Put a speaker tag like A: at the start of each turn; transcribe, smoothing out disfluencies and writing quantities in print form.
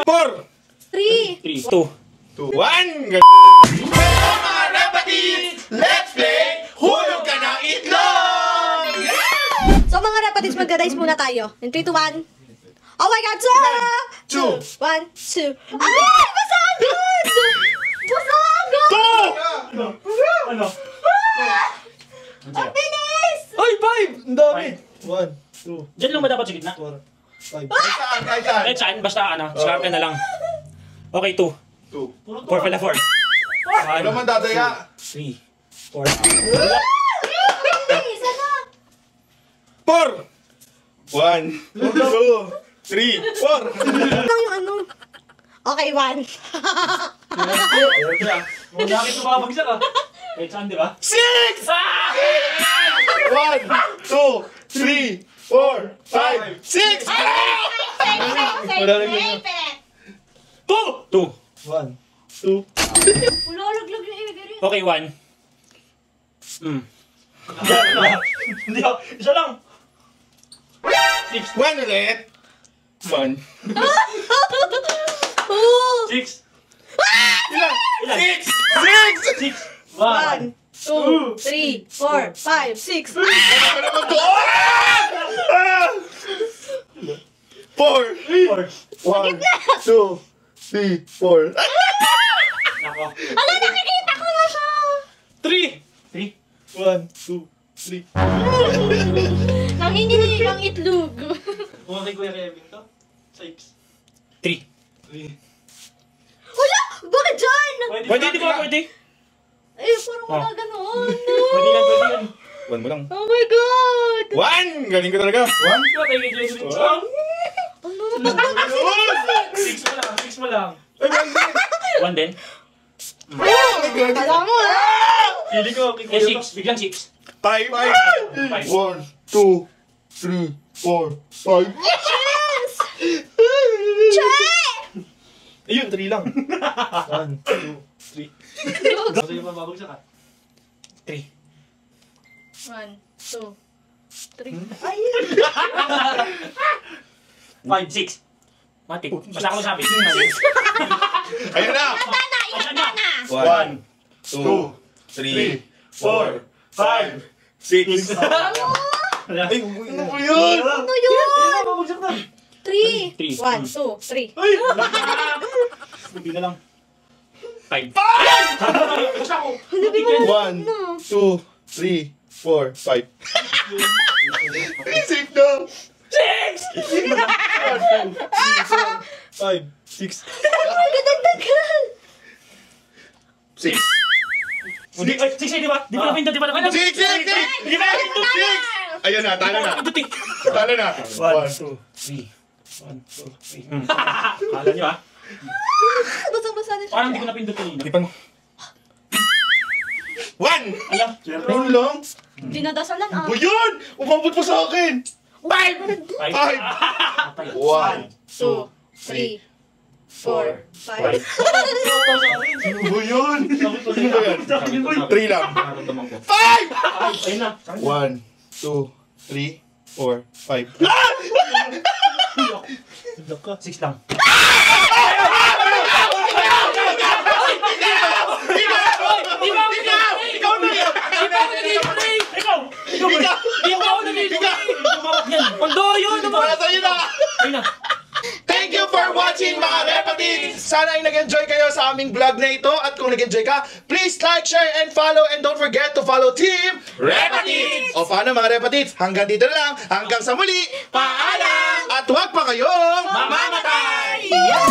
A: 4,
B: 3,
C: 3, 2,
A: 1. Mga repatids, let's play Hulog Ka ng Itlog!
B: So mga repatids, magda-dice muna tayo. In 3, 2, 1. Oh my God, sir!
A: 2,
B: 1, 2. Ay! Basagod! Basagod!
A: 2!
C: Ano?
B: Ang bilis!
A: Ay, 5! Ang dami! 1, 2,
C: Diyan lang ba dapat sa gitna?
A: 4, 5. Kahit saan, kahit saan.
C: Kahit saan, basta ano, skarte na lang. Okay, 2.
A: 2.
C: 4 pala, 4.
A: Ano man dadaya?
C: 3, 4.
B: Bilis, ano?
A: 4! 1, 2, 3, 4!
B: Lang yung ano. Okay, 1.
C: Bakit ito babagsak ah? Kahit saan, di ba?
A: 6! 1, 2, 3, 4, 5, 6! Wala lang yun.
C: 2!
A: 1, 2.
B: Wala, laglag yung ibig.
C: Okay, 1. Hindi ako, isa lang. 6.
A: 1 ulit. 1.
C: 6.
A: Ilan?
C: Ilan?
A: 6!
C: 6.
B: 1, 2, 3, 4, 5, 6.
A: Ano naman to? 4!
C: 4.
A: 1, 2, 3, 4.
C: Nako.
B: Ala, nakikita ko na siya!
C: 3.
A: 1, 2, 3.
B: Nanginginig ang itlog.
D: Kung kay Kuya Kevin to? 6.
C: 3.
A: 3.
B: Wala! Bakit dyan?
C: Pwede, di ba? Pwede.
B: Eh, parang wala ganoon.
C: Pwede yan, pwede yan.
A: 1 mo lang.
B: Oh my God!
A: 1! Galing ko talaga. 1?
C: Di ba tayo kay Jenny?
B: Ano?
C: 6 mo lang, 6 mo lang.
A: Ay, 1 din.
C: 1 din?
B: Alam mo,
D: Pili ko kay
C: Eh,
D: Kuya
C: 6. Biglang 6.
A: 5.
C: 5.
A: 1, 2, 3, 4, 5.
B: Che!
A: Ayun, 3 lang. 1, 2, 3.
D: Kasi yung mababagsak ka.
C: 3.
B: 1, 2, 3.
C: 5, 6. Matik. Basta ako sabi.
A: Ayun na.
C: Ayan na.
A: 1, 2, 3, 4, 5, 6. Ay, ano ko yun?
B: Ano yun?
D: Mababagsak na.
B: 3.
C: 3.
B: 1, 2, 3.
C: Buti na lang. 5.
A: 1, 2, 3, 4, 5. Safe na.
C: 6!
A: 1, 2, 3, 4, 5, 6.
B: Magdadagdagan.
A: 6.
C: Hindi, ay, 6 di ba? Di ba napindot, di ba napindot?
A: 6! 6!
C: Di ba napindot?
A: 6! Ayun na, talo na.
C: Napindot eh.
A: Talo na.
C: 1, 2, 3. 1, 2, 3. Kala nyo ah.
B: Basang-basa na siya.
C: Parang hindi ko napindot kanina.
A: Di pa mo. 1!
C: Alam.
A: Yun lang.
B: Dinadasalan ah.
A: O yun! Umabot pa sa akin! 5!
C: 5.
A: 1, 2,
B: 2, 3, 4, 5.
A: Sino ba yun? Sino ba yan? 3 lang. 5!
C: Ayun na.
A: 1, 2, 3, 4, 5.
C: 6 lang.
A: Ikaw na yan! Para sa'yo na!
C: Ayun na.
A: Thank you for watching mga repatids! Sana ay nag-enjoy kayo sa aming vlog na ito. At kung nag-enjoy ka, please like, share, and follow. And don't forget to follow Team Repatids! O paano mga repatids? Hanggang dito na lang. Hanggang sa muli. Paalam! At huwag pa kayong
C: Mamamatay!
A: Yeah!